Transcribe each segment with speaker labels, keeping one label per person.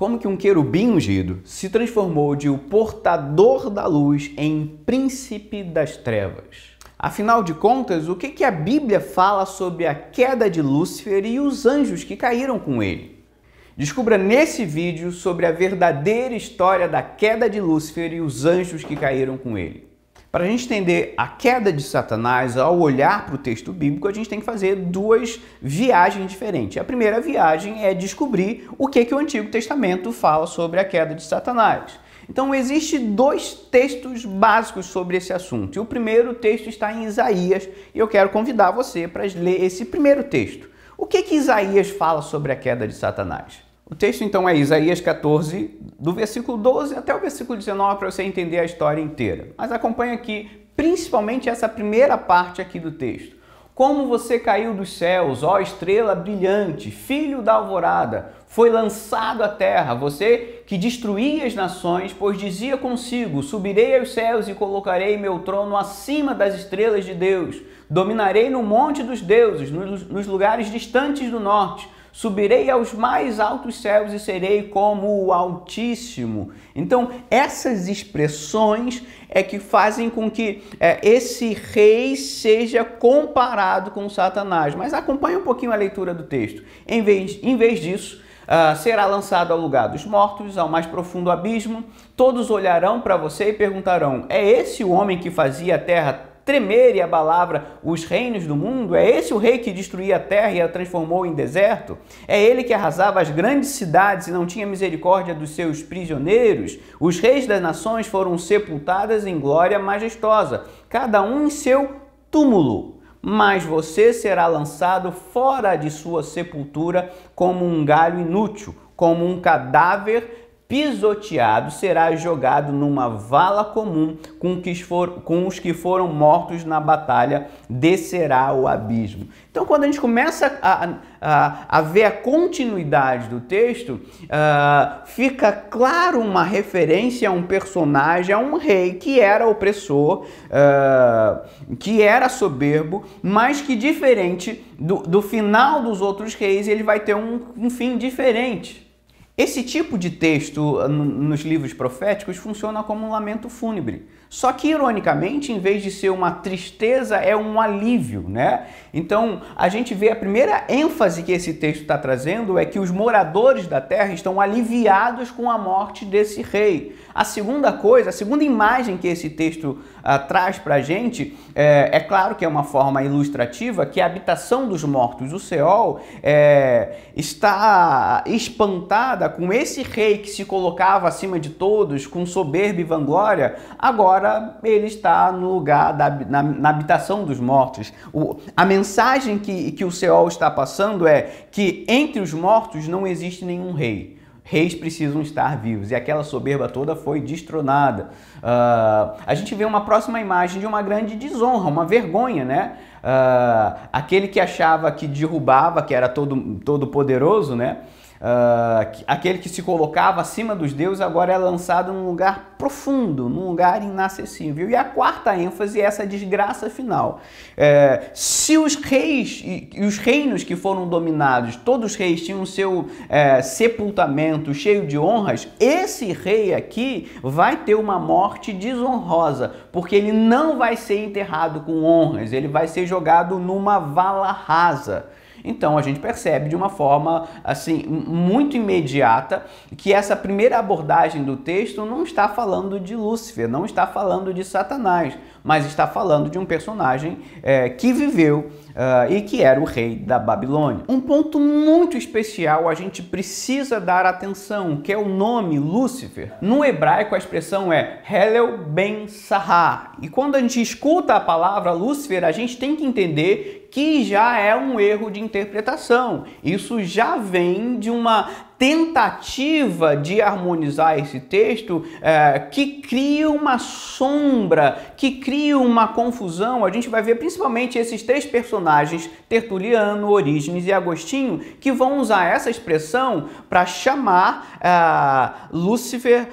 Speaker 1: Como que um querubim ungido se transformou de o portador da luz em príncipe das trevas? Afinal de contas, o que a Bíblia fala sobre a queda de Lúcifer e os anjos que caíram com ele? Descubra nesse vídeo sobre a verdadeira história da queda de Lúcifer e os anjos que caíram com ele. Para a gente entender a queda de Satanás, ao olhar para o texto bíblico, a gente tem que fazer duas viagens diferentes. A primeira viagem é descobrir o que o Antigo Testamento fala sobre a queda de Satanás. Então, existem dois textos básicos sobre esse assunto. E o primeiro texto está em Isaías, e eu quero convidar você para ler esse primeiro texto. O que Isaías fala sobre a queda de Satanás? O texto, então, é Isaías 14, do versículo 12 até o versículo 19, para você entender a história inteira. Mas acompanhe aqui, principalmente essa primeira parte aqui do texto. Como você caiu dos céus, ó estrela brilhante, filho da alvorada, foi lançado à terra, você que destruía as nações, pois dizia consigo, subirei aos céus e colocarei meu trono acima das estrelas de Deus, dominarei no monte dos deuses, nos lugares distantes do norte, subirei aos mais altos céus e serei como o Altíssimo. Então, essas expressões é que fazem com que esse rei seja comparado com Satanás. Mas acompanhe um pouquinho a leitura do texto. Em vez disso, será lançado ao lugar dos mortos, ao mais profundo abismo. Todos olharão para você e perguntarão, é esse o homem que fazia a terra tremer e abalava os reinos do mundo? É esse o rei que destruía a terra e a transformou em deserto? É ele que arrasava as grandes cidades e não tinha misericórdia dos seus prisioneiros? Os reis das nações foram sepultados em glória majestosa, cada um em seu túmulo. Mas você será lançado fora de sua sepultura como um galho inútil, como um cadáver pisoteado, será jogado numa vala comum com os que foram mortos na batalha, descerá o abismo. Então, quando a gente começa a ver a continuidade do texto, fica claro uma referência a um personagem, a um rei que era opressor, que era soberbo, mas que diferente do final dos outros reis, ele vai ter um fim diferente. Esse tipo de texto nos livros proféticos funciona como um lamento fúnebre. Só que, ironicamente, em vez de ser uma tristeza, é um alívio, né? Então, a gente vê a primeira ênfase que esse texto está trazendo é que os moradores da terra estão aliviados com a morte desse rei. A segunda coisa, a segunda imagem que esse texto traz para a gente, é claro que é uma forma ilustrativa, que a habitação dos mortos, o Seol, está espantada com esse rei que se colocava acima de todos, com soberba e vanglória. Agora ele está no lugar, na habitação dos mortos. A mensagem que o Seol está passando é que entre os mortos não existe nenhum rei. Reis precisam estar vivos, e aquela soberba toda foi destronada. A gente vê uma próxima imagem de uma grande desonra, uma vergonha, né? Aquele que achava que derrubava, que era todo poderoso, né? Aquele que se colocava acima dos deuses agora é lançado num lugar profundo, num lugar inacessível. E a quarta ênfase é essa desgraça final. Se os reis e os reinos que foram dominados, todos os reis tinham seu sepultamento cheio de honras, esse rei aqui vai ter uma morte desonrosa, porque ele não vai ser enterrado com honras, ele vai ser jogado numa vala rasa. Então a gente percebe de uma forma assim muito imediata que essa primeira abordagem do texto não está falando de Lúcifer, não está falando de Satanás, mas está falando de um personagem que viveu e que era o rei da Babilônia. Um ponto muito especial a gente precisa dar atenção, que é o nome Lúcifer. No hebraico a expressão é Helel ben Sahar. E quando a gente escuta a palavra Lúcifer, a gente tem que entender que já é um erro de interpretação. Isso já vem de uma tentativa de harmonizar esse texto que cria uma sombra, que cria uma confusão. A gente vai ver principalmente esses três personagens, Tertuliano, Orígenes e Agostinho, que vão usar essa expressão para chamar Lúcifer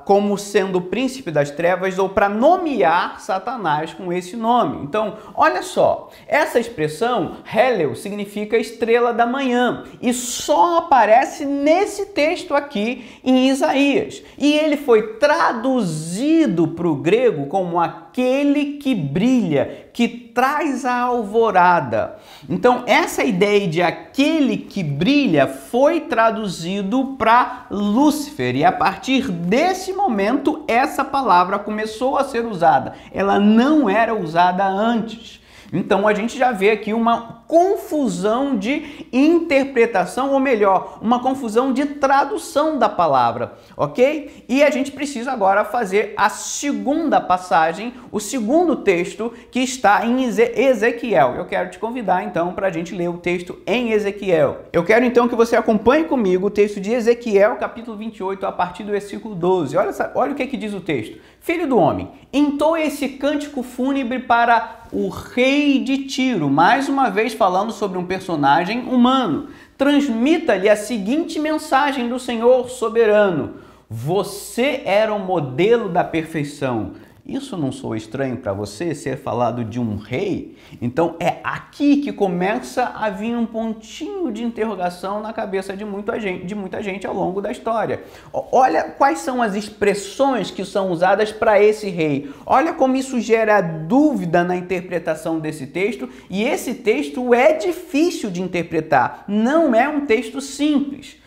Speaker 1: como sendo o príncipe das trevas ou para nomear Satanás com esse nome. Então, olha só, essa expressão, Helel, significa estrela da manhã e só aparece nesse texto aqui em Isaías. E ele foi traduzido para o grego como aquele que brilha, que traz a alvorada. Então, essa ideia de aquele que brilha foi traduzido para Lúcifer. E a partir desse momento, essa palavra começou a ser usada. Ela não era usada antes. Então a gente já vê aqui uma confusão de interpretação, ou melhor, uma confusão de tradução da palavra, ok? E a gente precisa agora fazer a segunda passagem, o segundo texto que está em Ezequiel. Eu quero te convidar então para a gente ler o texto em Ezequiel. Eu quero então que você acompanhe comigo o texto de Ezequiel, capítulo 28, a partir do versículo 12. Olha o que diz o texto. Filho do homem, entoa esse cântico fúnebre para o rei de Tiro, mais uma vez falando sobre um personagem humano. Transmita-lhe a seguinte mensagem do Senhor soberano: você era o modelo da perfeição. Isso não soa estranho para você ser falado de um rei? Então é aqui que começa a vir um pontinho de interrogação na cabeça de muita gente ao longo da história. Olha quais são as expressões que são usadas para esse rei. Olha como isso gera dúvida na interpretação desse texto, e esse texto é difícil de interpretar, não é um texto simples.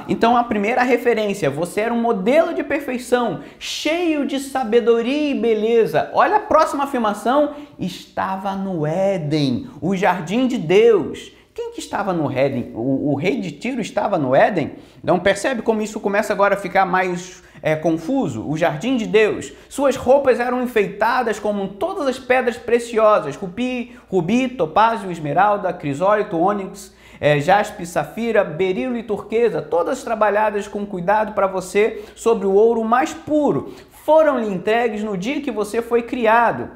Speaker 1: Então a primeira referência, você era um modelo de perfeição, cheio de sabedoria e beleza. Olha a próxima afirmação, estava no Éden, o jardim de Deus. Quem que estava no Éden? O rei de Tiro estava no Éden? Então percebe como isso começa agora a ficar mais confuso? O jardim de Deus. Suas roupas eram enfeitadas como todas as pedras preciosas, rubi, topázio, esmeralda, crisólito, ônix, jaspe, safira, berilo e turquesa, todas trabalhadas com cuidado para você sobre o ouro mais puro. Foram-lhe entregues no dia que você foi criado.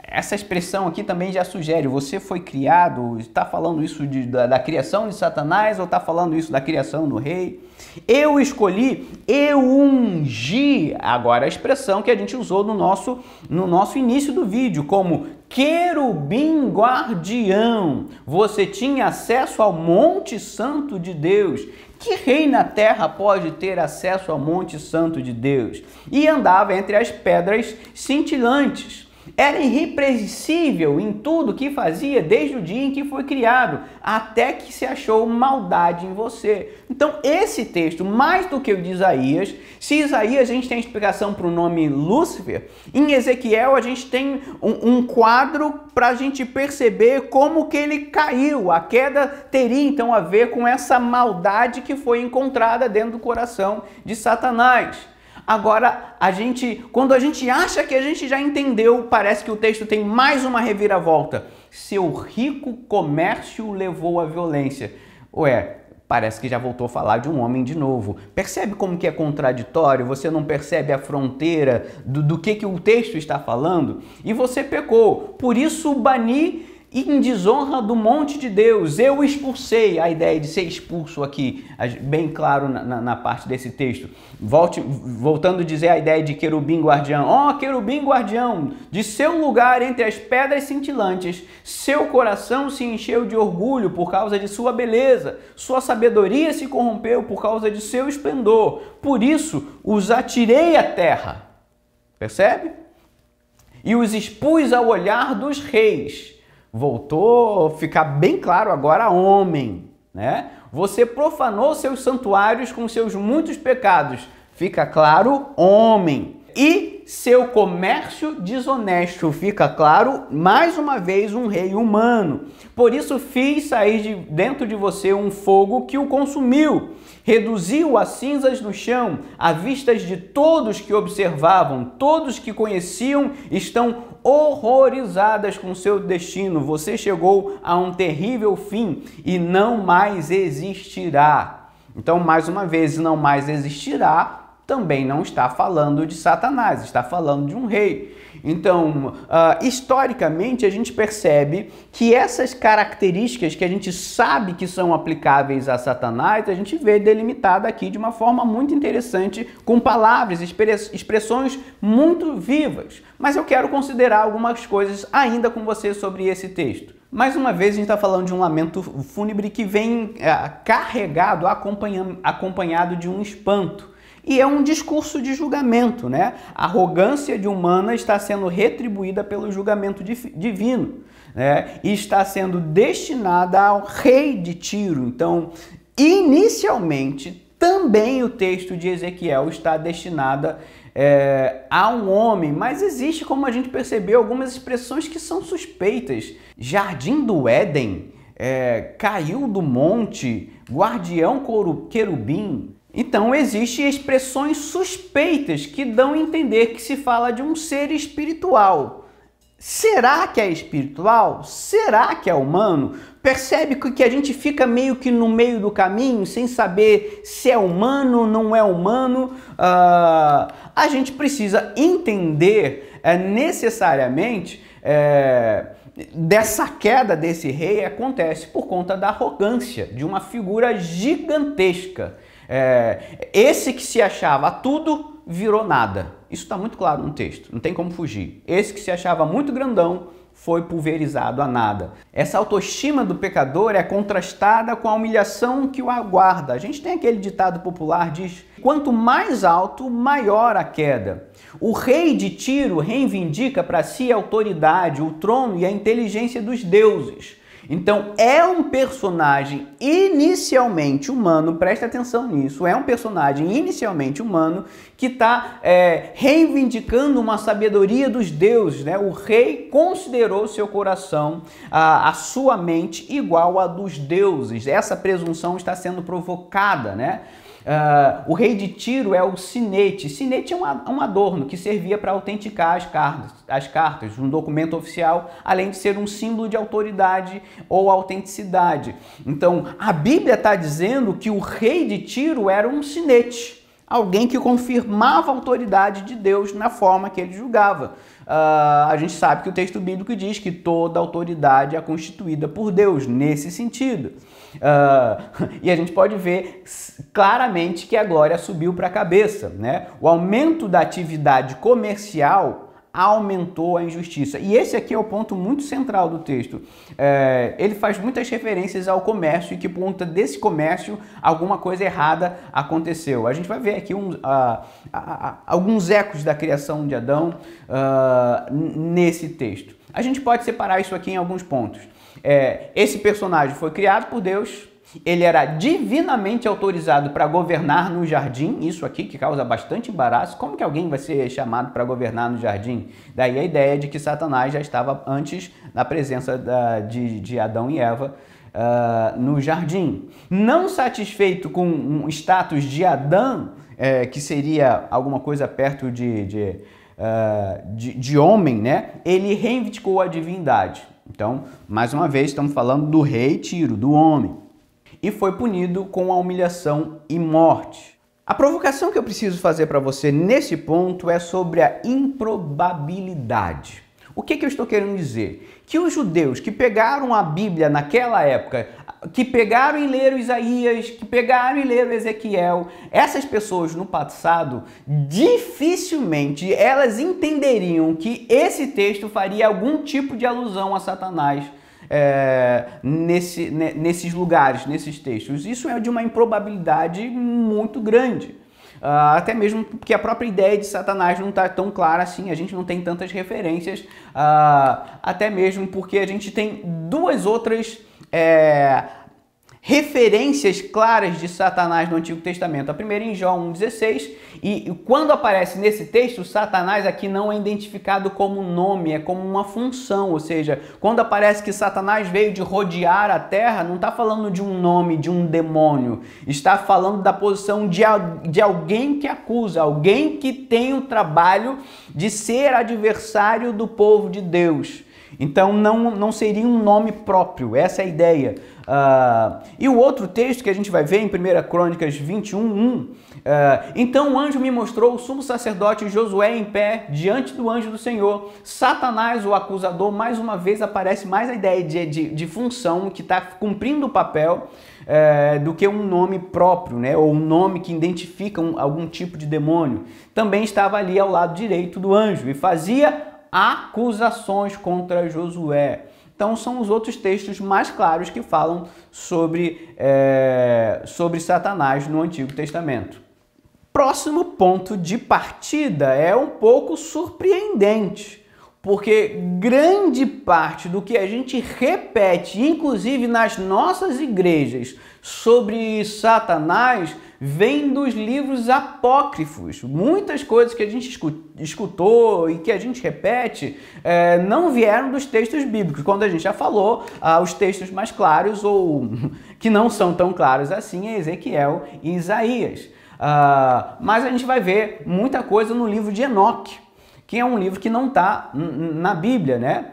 Speaker 1: Essa expressão aqui também já sugere, você foi criado, está falando isso da criação de Satanás ou está falando isso da criação do rei? Eu escolhi, eu ungi, agora a expressão que a gente usou no nosso início do vídeo, como querubim guardião. Você tinha acesso ao Monte Santo de Deus. Que rei na terra pode ter acesso ao Monte Santo de Deus? E andava entre as pedras cintilantes. Era irrepreensível em tudo que fazia desde o dia em que foi criado, até que se achou maldade em você. Então esse texto, mais do que o de Isaías, se Isaías a gente tem a explicação para o nome Lúcifer, em Ezequiel a gente tem um quadro para a gente perceber como que ele caiu. A queda teria então a ver com essa maldade que foi encontrada dentro do coração de Satanás. Agora, quando a gente acha que a gente já entendeu, parece que o texto tem mais uma reviravolta. Seu rico comércio o levou à violência. Parece que já voltou a falar de um homem de novo. Percebe como que é contraditório? Você não percebe a fronteira do que o texto está falando? E você pecou. Por isso bani em desonra do monte de Deus. Eu expulsei, a ideia de ser expulso aqui, bem claro na parte desse texto. Voltando a dizer a ideia de querubim guardião. Querubim guardião, de seu lugar entre as pedras cintilantes, seu coração se encheu de orgulho por causa de sua beleza, sua sabedoria se corrompeu por causa de seu esplendor. Por isso os atirei à terra. Percebe? E os expus ao olhar dos reis. Voltou a ficar bem claro agora homem, né? Você profanou seus santuários com seus muitos pecados. Fica claro homem. E seu comércio desonesto. Fica claro, mais uma vez, um rei humano. Por isso fiz sair dentro de você um fogo que o consumiu. Reduziu a cinzas no chão, à vista de todos que observavam. Todos que conheciam estão horrorizadas com seu destino. Você chegou a um terrível fim e não mais existirá. Então, mais uma vez, não mais existirá, também não está falando de Satanás, está falando de um rei. Então, historicamente, a gente percebe que essas características que a gente sabe que são aplicáveis a Satanás, a gente vê delimitada aqui de uma forma muito interessante, com palavras, expressões muito vivas. Mas eu quero considerar algumas coisas ainda com você sobre esse texto. Mais uma vez, a gente está falando de um lamento fúnebre que vem carregado, acompanhado de um espanto. E é um discurso de julgamento, né? A arrogância de humana está sendo retribuída pelo julgamento divino, né? E está sendo destinada ao rei de Tiro. Então, inicialmente, também o texto de Ezequiel está destinado a um homem, mas existe, como a gente percebeu, algumas expressões que são suspeitas. Jardim do Éden, caiu do monte, guardião querubim. Então, existem expressões suspeitas que dão a entender que se fala de um ser espiritual. Será que é espiritual? Será que é humano? Percebe que a gente fica meio que no meio do caminho, sem saber se é humano ou não é humano? A gente precisa entender necessariamente dessa queda desse rei acontece por conta da arrogância de uma figura gigantesca. Esse que se achava tudo virou nada. Isso está muito claro no texto, não tem como fugir. Esse que se achava muito grandão foi pulverizado a nada. Essa autoestima do pecador é contrastada com a humilhação que o aguarda. A gente tem aquele ditado popular, diz: quanto mais alto, maior a queda. O rei de Tiro reivindica para si a autoridade, o trono e a inteligência dos deuses. Então, é um personagem inicialmente humano, presta atenção nisso, é um personagem inicialmente humano que está reivindicando uma sabedoria dos deuses, né? O rei considerou seu coração, a sua mente, igual a dos deuses. Essa presunção está sendo provocada, né? O rei de Tiro é o sinete. Sinete é um adorno que servia para autenticar as cartas, um documento oficial, além de ser um símbolo de autoridade ou autenticidade. Então, a Bíblia está dizendo que o rei de Tiro era um sinete, alguém que confirmava a autoridade de Deus na forma que ele julgava. A gente sabe que o texto bíblico diz que toda autoridade é constituída por Deus, nesse sentido. E a gente pode ver claramente que a glória subiu para a cabeça, né? O aumento da atividade comercial aumentou a injustiça. E esse aqui é o ponto muito central do texto. Ele faz muitas referências ao comércio e que por conta desse comércio alguma coisa errada aconteceu. A gente vai ver aqui alguns ecos da criação de Adão nesse texto. A gente pode separar isso aqui em alguns pontos. Esse personagem foi criado por Deus, ele era divinamente autorizado para governar no jardim, isso aqui que causa bastante embaraço. Como que alguém vai ser chamado para governar no jardim? Daí a ideia de que Satanás já estava antes na presença de Adão e Eva no jardim. Não satisfeito com um status de Adão, que seria alguma coisa perto de homem, né? Ele reivindicou a divindade. Então, mais uma vez, estamos falando do rei Tiro, do homem. E foi punido com a humilhação e morte. A provocação que eu preciso fazer para você nesse ponto é sobre a improbabilidade. O que eu estou querendo dizer? Que os judeus que pegaram a Bíblia naquela época, que pegaram e leram Isaías, que pegaram e leram Ezequiel, essas pessoas no passado, dificilmente elas entenderiam que esse texto faria algum tipo de alusão a Satanás nesses lugares, nesses textos. Isso é de uma improbabilidade muito grande. Até mesmo porque a própria ideia de Satanás não está tão clara assim, a gente não tem tantas referências, até mesmo porque a gente tem duas outras referências claras de Satanás no Antigo Testamento. A primeira em João 1,16, e quando aparece nesse texto, Satanás aqui não é identificado como nome, é como uma função, ou seja, quando aparece que Satanás veio de rodear a terra, não está falando de um nome, de um demônio, está falando da posição de alguém que acusa, alguém que tem o trabalho de ser adversário do povo de Deus. Então não seria um nome próprio, essa é a ideia. E o outro texto que a gente vai ver em 1 Crônicas 21:1, então o anjo me mostrou o sumo sacerdote Josué em pé diante do anjo do Senhor. Satanás, o acusador, mais uma vez aparece mais a ideia de função, que está cumprindo o papel do que um nome próprio, né? Ou um nome que identifica algum tipo de demônio. Também estava ali ao lado direito do anjo e fazia acusações contra Josué. Então são os outros textos mais claros que falam sobre Satanás no Antigo Testamento. Próximo ponto de partida é um pouco surpreendente, porque grande parte do que a gente repete, inclusive nas nossas igrejas, sobre Satanás, vem dos livros apócrifos. Muitas coisas que a gente escutou e que a gente repete não vieram dos textos bíblicos. Quando a gente já falou, os textos mais claros ou que não são tão claros assim é Ezequiel e Isaías. Mas a gente vai ver muita coisa no livro de Enoque, que é um livro que não está na Bíblia, né?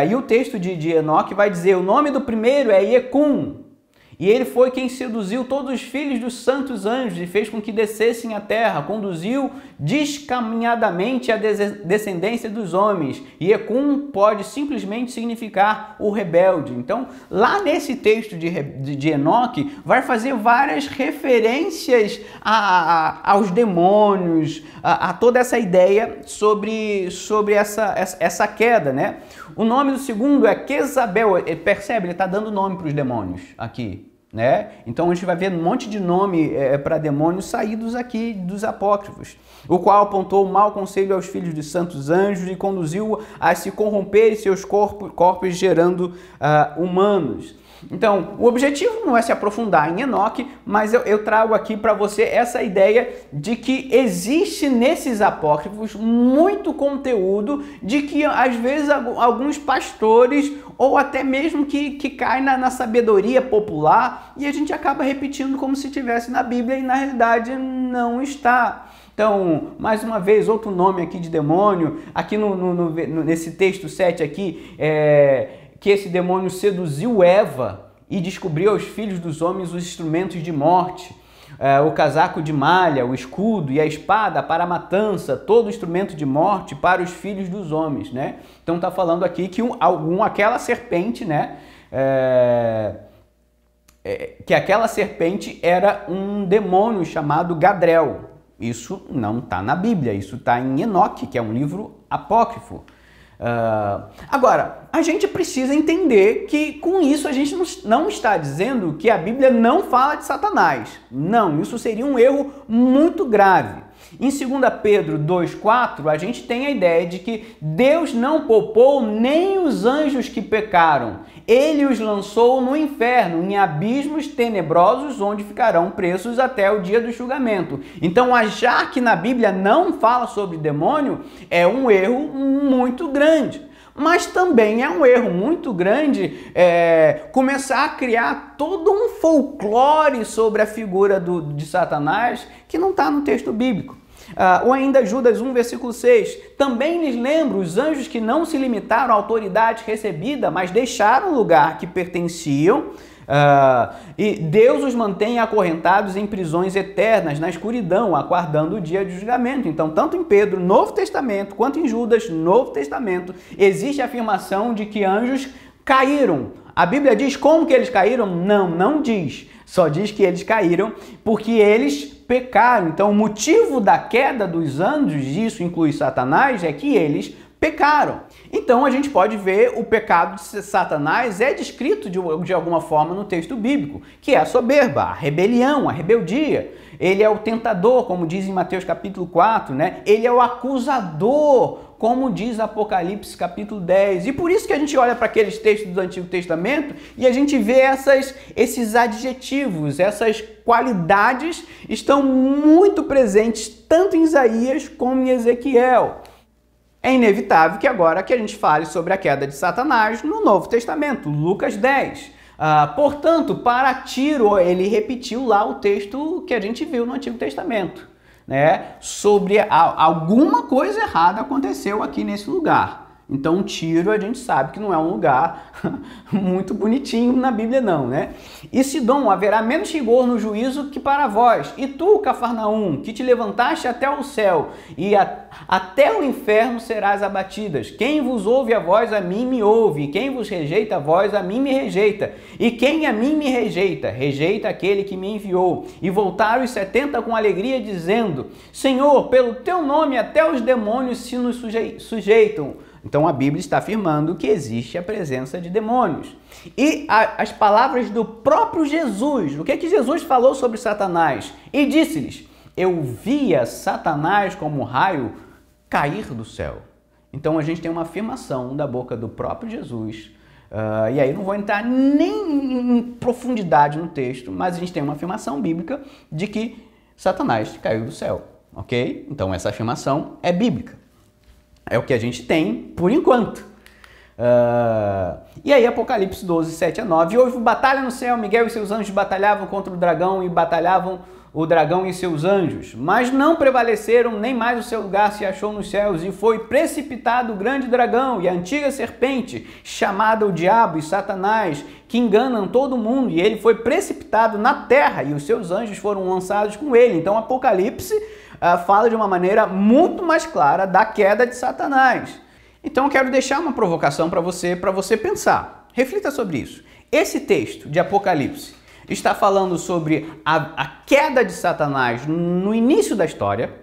Speaker 1: E o texto de Enoque vai dizer: o nome do primeiro é Iecum, e ele foi quem seduziu todos os filhos dos santos anjos e fez com que descessem à terra, conduziu descaminhadamente a descendência dos homens. Iecum pode simplesmente significar o rebelde. Então, lá nesse texto de Enoque, vai fazer várias referências aos demônios, a toda essa ideia sobre essa queda, né? O nome do segundo é Quezabel. Percebe? Ele está dando nome para os demônios aqui, né? Então a gente vai ver um monte de nome para demônios saídos aqui dos apócrifos. O qual apontou o mau conselho aos filhos de santos anjos e conduziu a se corromperem seus corpos gerando humanos. Então, o objetivo não é se aprofundar em Enoque, mas eu trago aqui para você essa ideia de que existe nesses apócrifos muito conteúdo de que, às vezes, alguns pastores ou até mesmo que cai na sabedoria popular e a gente acaba repetindo como se estivesse na Bíblia e, na realidade, não está. Então, mais uma vez, outro nome aqui de demônio, aqui nesse texto 7 aqui, que esse demônio seduziu Eva e descobriu aos filhos dos homens os instrumentos de morte, o casaco de malha, o escudo e a espada para a matança, todo instrumento de morte para os filhos dos homens, né? Então está falando aqui que aquela serpente, né? Que aquela serpente era um demônio chamado Gadrel. Isso não está na Bíblia, isso está em Enoque, que é um livro apócrifo. Agora, a gente precisa entender que com isso a gente não está dizendo que a Bíblia não fala de Satanás. Não, isso seria um erro muito grave. Em 2 Pedro 2,4, a gente tem a ideia de que Deus não poupou nem os anjos que pecaram. Ele os lançou no inferno, em abismos tenebrosos, onde ficarão presos até o dia do julgamento. Então, achar que na Bíblia não fala sobre demônio é um erro muito grande. Mas também é um erro muito grande começar a criar todo um folclore sobre a figura de Satanás que não está no texto bíblico. Ou ainda Judas 1, versículo 6. Também lhes lembro os anjos que não se limitaram à autoridade recebida, mas deixaram o lugar que pertenciam, e Deus os mantém acorrentados em prisões eternas, na escuridão, aguardando o dia de julgamento. Então, tanto em Pedro, Novo Testamento, quanto em Judas, Novo Testamento, existe a afirmação de que anjos caíram. A Bíblia diz como que eles caíram? Não diz. Só diz que eles caíram porque eles pecaram. Então, o motivo da queda dos anjos, isso inclui Satanás, é que eles pecaram. Então, a gente pode ver o pecado de Satanás é descrito de alguma forma no texto bíblico, que é a soberba, a rebelião, a rebeldia. Ele é o tentador, como diz em Mateus capítulo 4, né? Ele é o acusador, como diz Apocalipse capítulo 10. E por isso que a gente olha para aqueles textos do Antigo Testamento e a gente vê esses adjetivos, essas qualidades estão muito presentes tanto em Isaías como em Ezequiel. É inevitável que agora que a gente fale sobre a queda de Satanás no Novo Testamento, Lucas 10. Portanto, para Tiro, ele repetiu lá o texto que a gente viu no Antigo Testamento, né? Sobre alguma coisa errada aconteceu aqui nesse lugar. Então, Tiro, a gente sabe que não é um lugar muito bonitinho na Bíblia, não, né? E Sidom, haverá menos rigor no juízo que para vós. E tu, Cafarnaum, que te levantaste até o céu, e até o inferno serás abatidas. Quem vos ouve a vós, a mim me ouve. E quem vos rejeita a vós, a mim me rejeita. E quem a mim me rejeita, rejeita aquele que me enviou. E voltaram os 70 com alegria, dizendo: Senhor, pelo teu nome até os demônios se nos sujeitam. Então a Bíblia está afirmando que existe a presença de demônios. E as palavras do próprio Jesus, o que é que Jesus falou sobre Satanás? E disse-lhes: eu via Satanás como um raio cair do céu. Então a gente tem uma afirmação da boca do próprio Jesus. E aí não vou entrar nem em profundidade no texto, mas a gente tem uma afirmação bíblica de que Satanás caiu do céu, ok? Então essa afirmação é bíblica. É o que a gente tem por enquanto. E aí Apocalipse 12, 7 a 9. Houve batalha no céu, Miguel e seus anjos batalhavam contra o dragão e batalhavam o dragão e seus anjos, mas não prevaleceram, nem mais o seu lugar se achou nos céus, e foi precipitado o grande dragão e a antiga serpente, chamada o diabo e Satanás, que enganam todo mundo, e ele foi precipitado na terra, e os seus anjos foram lançados com ele. Então Apocalipse fala de uma maneira muito mais clara da queda de Satanás. Então eu quero deixar uma provocação para você pensar. Reflita sobre isso. Esse texto de Apocalipse está falando sobre a queda de Satanás no início da história,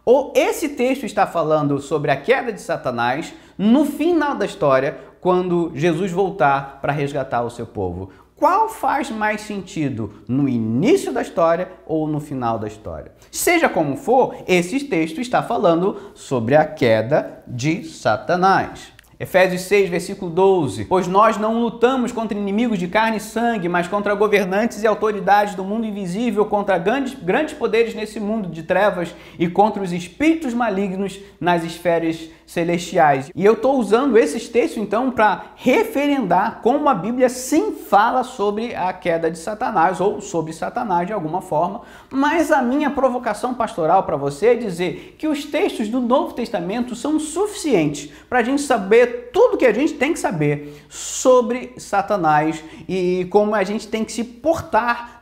Speaker 1: ou esse texto está falando sobre a queda de Satanás no final da história, quando Jesus voltar para resgatar o seu povo? Qual faz mais sentido, no início da história ou no final da história? Seja como for, esse texto está falando sobre a queda de Satanás. Efésios 6, versículo 12. Pois nós não lutamos contra inimigos de carne e sangue, mas contra governantes e autoridades do mundo invisível, contra grandes poderes nesse mundo de trevas e contra os espíritos malignos nas esferas celestiais. E eu estou usando esses textos, então, para referendar como a Bíblia sim fala sobre a queda de Satanás, ou sobre Satanás de alguma forma, mas a minha provocação pastoral para você é dizer que os textos do Novo Testamento são suficientes para a gente saber tudo que a gente tem que saber sobre Satanás e como a gente tem que se portar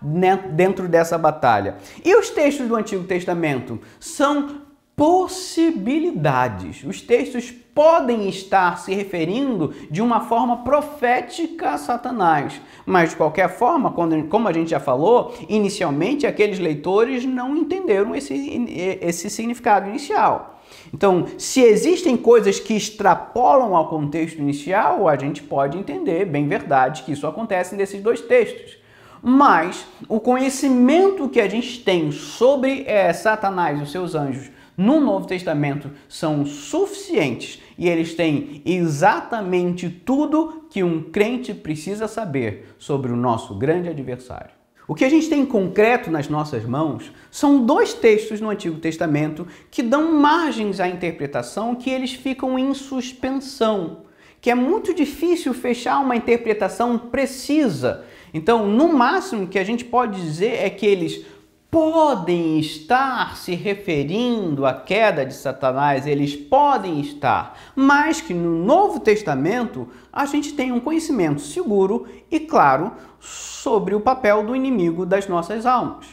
Speaker 1: dentro dessa batalha. E os textos do Antigo Testamento são possibilidades. Os textos podem estar se referindo de uma forma profética a Satanás, mas de qualquer forma, como a gente já falou, inicialmente aqueles leitores não entenderam esse significado inicial. Então, se existem coisas que extrapolam ao contexto inicial, a gente pode entender, bem verdade, que isso acontece nesses dois textos. Mas o conhecimento que a gente tem sobre Satanás e os seus anjos no Novo Testamento são suficientes e eles têm exatamente tudo que um crente precisa saber sobre o nosso grande adversário. O que a gente tem em concreto nas nossas mãos são dois textos no Antigo Testamento que dão margens à interpretação, que eles ficam em suspensão, que é muito difícil fechar uma interpretação precisa. Então, no máximo que a gente pode dizer é que eles podem estar se referindo à queda de Satanás, eles podem estar, mas que no Novo Testamento a gente tem um conhecimento seguro e claro sobre o papel do inimigo das nossas almas.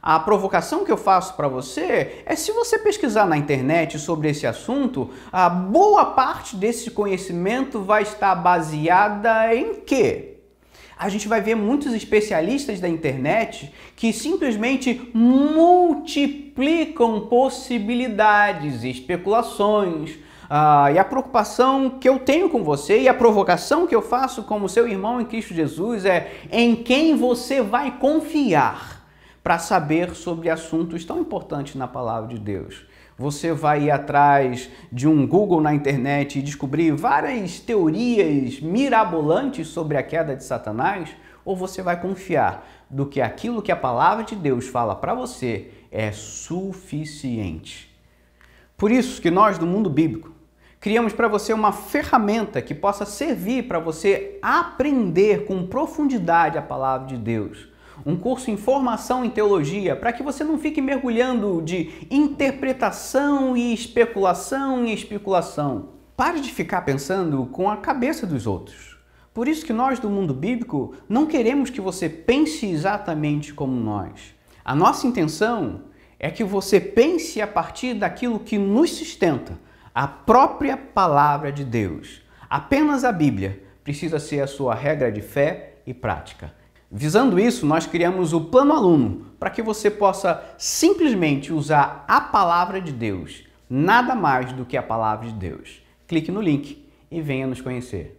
Speaker 1: A provocação que eu faço para você é, se você pesquisar na internet sobre esse assunto, a boa parte desse conhecimento vai estar baseada em quê? A gente vai ver muitos especialistas da internet que simplesmente multiplicam possibilidades e especulações. E a preocupação que eu tenho com você e a provocação que eu faço como seu irmão em Cristo Jesus é em quem você vai confiar para saber sobre assuntos tão importantes na palavra de Deus. Você vai ir atrás de um Google na internet e descobrir várias teorias mirabolantes sobre a queda de Satanás? Ou você vai confiar do que aquilo que a palavra de Deus fala para você é suficiente? Por isso que nós do mundo bíblico criamos para você uma ferramenta que possa servir para você aprender com profundidade a palavra de Deus. Um curso em formação em teologia, para que você não fique mergulhando de interpretação e especulação em especulação. Pare de ficar pensando com a cabeça dos outros. Por isso que nós do mundo bíblico não queremos que você pense exatamente como nós. A nossa intenção é que você pense a partir daquilo que nos sustenta, a própria palavra de Deus. Apenas a Bíblia precisa ser a sua regra de fé e prática. Visando isso, nós criamos o Plano Aluno, para que você possa simplesmente usar a palavra de Deus, nada mais do que a palavra de Deus. Clique no link e venha nos conhecer.